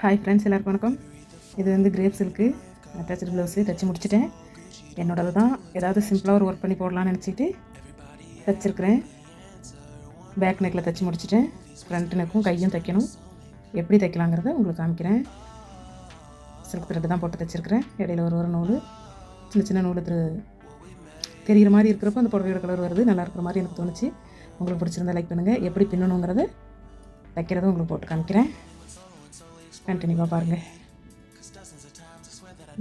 Hi friends, எல்லாருக்கும் வணக்கம். இது வந்து கிரேப் சில்க்கு அட்டாச்சு ப்ளவுஸு தைச்சி முடிச்சிட்டேன். என்னோடது தான். ஏதாவது சிம்பிளாக ஒரு ஒர்க் பண்ணி போடலான்னு நினச்சிட்டு தைச்சிருக்கிறேன். பேக் நெக்கில் தைச்சி முடிச்சிட்டேன். ஃப்ரண்ட் நெக்கும் கையும் தைக்கணும். எப்படி தைக்கலாங்கிறத உங்களுக்கு காமிக்கிறேன். சில்க் த்ரெட்டு தான் போட்டு தைச்சிருக்கிறேன். இடையில ஒரு நூல், சின்ன சின்ன நூல் தெரிகிற மாதிரி இருக்கிறப்போ அந்த புடவையோட கலர் வருது. நல்லா இருக்கிற மாதிரி எனக்கு தோணுச்சு. உங்களுக்கு பிடிச்சிருந்தா லைக் பண்ணுங்கள். எப்படி பின்னணுங்கிறத தைக்கிறத உங்களுக்கு போட்டு காமிக்கிறேன். கண்டினியூவாக பாருங்கள்.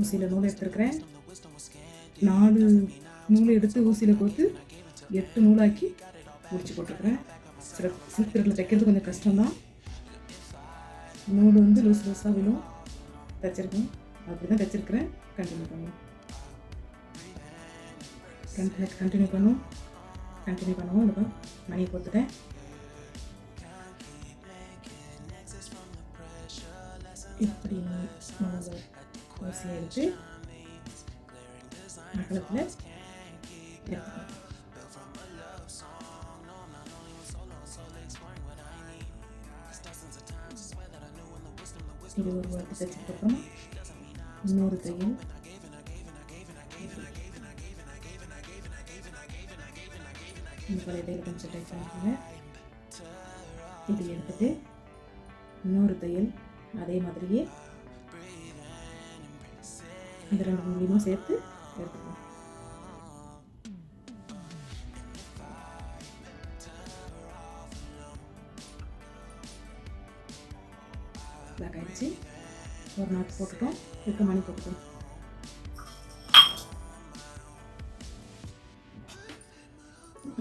ஊசியில் நூல் எடுத்துருக்கிறேன். 4 நூலை எடுத்து ஊசியில் கோர்த்து 8 நூலாக்கி முடிச்சு போட்டுருக்குறேன். சில்க் த்ரெட்டில் தைக்கிறது கொஞ்சம் கஷ்டம்தான். நூல் வந்து லூஸாக விழும். தைச்சிருக்கேன், அப்படி தான் தைச்சிருக்கிறேன். கண்டினியூ பண்ணுவோம். கண்டினியூ பண்ணுவோம். இந்த மணியை கொடுத்துட்டேன். இப்படி ஊசியை எடுத்து அகலத்தில் எடுத்துக்கணும். இது ஒரு வாட்டி தைச்சதுக்கப்புறம் இன்னொரு தையல் இந்த பழைய கொஞ்சம் டைட் பண்ணிக்கோங்க. இப்படி எடுத்துட்டு இன்னொரு தையல் அதே மாதிரியே இந்த 2 நூலையும் சேர்த்து எடுத்துக்கணும். பிளாக் ஆகிடுச்சு. ஒரு நாட் போட்டுட்டோம். இதுக்கு மணி போட்டுட்டோம்.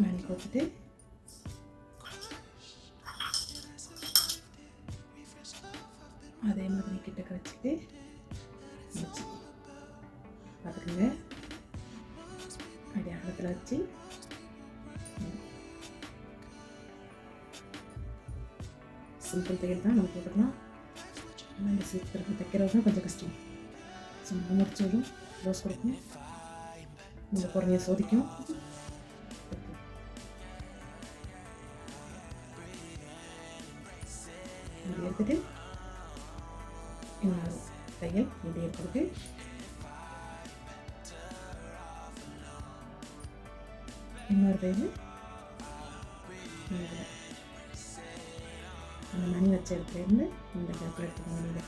மணி போட்டுட்டு அதே மாதிரி கிட்டக்க வச்சுட்டு பார்த்துக்கோங்க. அப்படியே அகலத்தில் வச்சு சிம்பிள் தையல் தான் நம்ம போட்டுக்கலாம். இந்த சில்க் தைக்கிறது தான் கொஞ்சம் கஷ்டம். ஸோ நம்ம முடிச்சதும் ரோஸ் கொடுக்கும், நம்ம பொறுமையை சோதிக்கும். இப்படி எடுத்துட்டு இன்னொரு தையல் இப்படி எடுத்துட்டு இன்னொரு தையல் அந்த மணி வச்ச இடத்துலேருந்து இந்த கேப்பில் எடுத்துக்கணும்.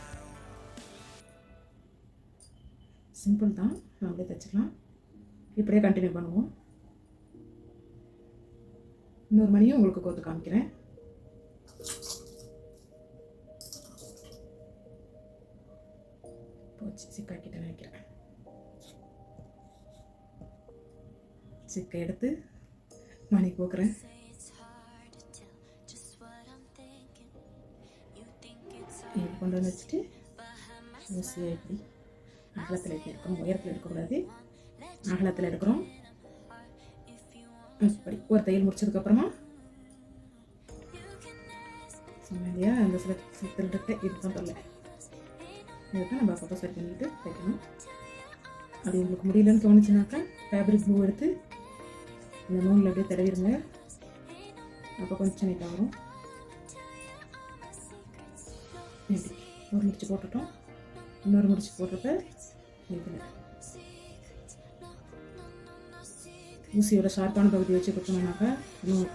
சிம்பிள் தான், நம்மளே தைச்சிக்கலாம். இப்படியே கண்டினியூ பண்ணுவோம். இன்னொரு மணியும் உங்களுக்கு கோர்த்து காமிக்கிறேன். போச்சு, சிக்காக்கிட்ட நினைக்கிறேன். சிக்கை எடுத்து மணி கோக்குறேன். இங்கே கொண்டு வந்து வச்சுட்டு ஊசியை எப்படி அகலத்தில் எடுக்கணும். உயரத்தில் எடுக்கக்கூடாது, அகலத்தில் எடுக்கிறோம். இப்படி ஒரு தையல் முடிச்சதுக்கப்புறமா சொன்னேன் இல்லையா, அந்த சிலத்தை இதுதான் தொல்லை. இதுதான் நம்ம அப்பப்போ சரி பண்ணிட்டு தைக்கணும். அது உங்களுக்கு முடியலன்னு தோணுச்சுனாக்கா ஃபேப்ரிக் க்ளூ எடுத்து இந்த நூலில் அப்படியே தடவிடுங்க. அப்போ கொஞ்சம் நீட்டாக வரும். இப்படி ஒரு முடிச்சு போட்டுட்டோம். இன்னொரு முடிச்சு போட்டுட்டு இதில் ஊசியோட ஷார்ப்பான பகுதி வச்சு குத்தணும்னாக்கா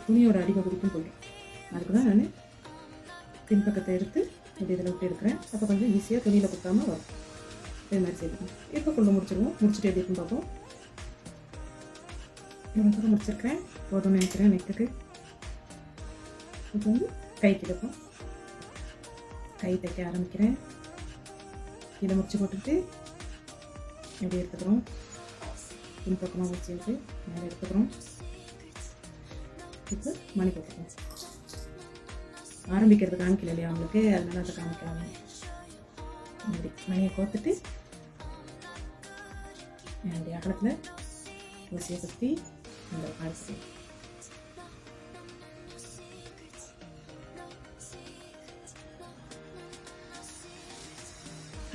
துணியோட அடிப்பகுதிக்கும் போயிடும். அதுக்கு தான் நான் பின்பக்கத்தை எடுத்து இப்படி இதில் விட்டு எடுக்கிறேன். அப்போ கொஞ்சம் ஈஸியாக துணியில் குத்தாமல் வரும். இது மாதிரி செய்யணும். இப்போ ஃபுல்லாக முடிச்சிடுவோம். முடிச்சுட்டு எப்படி இருக்குன்னு பார்ப்போம். இவ்வளோ தூரம் முடிச்சிருக்கிறேன், போதும்னு நினைக்கிறேன். நெக்குக்கு இப்போ வந்து கை கிடக்கும். கை தைக்க ஆரம்பிக்கிறேன். இதை முடிச்சு போட்டுட்டு எப்படி எடுத்துக்கிறோம். பின்பக்கமாக ஊசி வச்சு மேலே எடுத்துக்கிறோம். இப்போ மணி போட்டுக்கிறோம். ஆரம்பிக்கிறது காமிக்கல இல்லையா அவங்களுக்கு, அதனால அதை காமிக்கலாம். அப்படி மணியை கோத்துட்டு என்னுடைய அகலத்தில் ஊசியை சுற்றி இந்த காய்ச்சி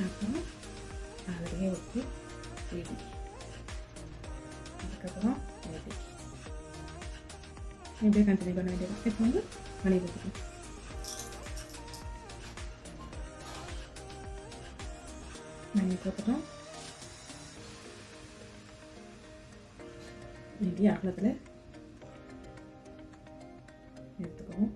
அப்புறம் அதிலேயே வச்சு வீடி, அதுக்கப்புறம் இப்படியே கண்டினியூ பண்ண வேண்டியது. இப்போ வந்து மணி கொடுத்துக்கணும். மணி போட்டுட்டோம். இப்படி அகலத்தில் எடுத்துக்குவோம்.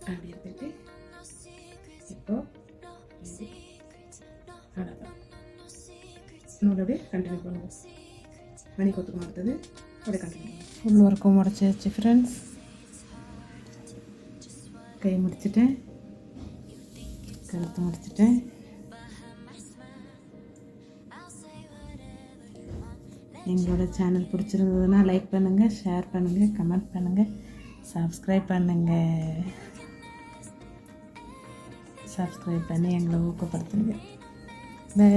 அப்படி எடுத்துக்கிட்டு இப்போ அவ்வளோதான். இன்னொரு அப்படியே கண்டினியூ பண்ணுவோம். மணி கொத்துக்கு மாற்றுறது அப்படியே கண்டினியூ பண்ணுவோம். ஃபுல் ஒர்க்கும் முடிச்சாச்சு ஃப்ரெண்ட்ஸ். கை முடிச்சிட்டேன், கழுத்து முடிச்சிட்டேன். எங்களோட சேனல் பிடிச்சிருந்ததுன்னா லைக் பண்ணுங்கள், ஷேர் பண்ணுங்கள், கமெண்ட் பண்ணுங்கள், சப்ஸ்கிரைப் பண்ணுங்கள். சப்ஸ்கிரைப் பண்ணி எங்களை ஊக்கப்படுத்துங்க. பை.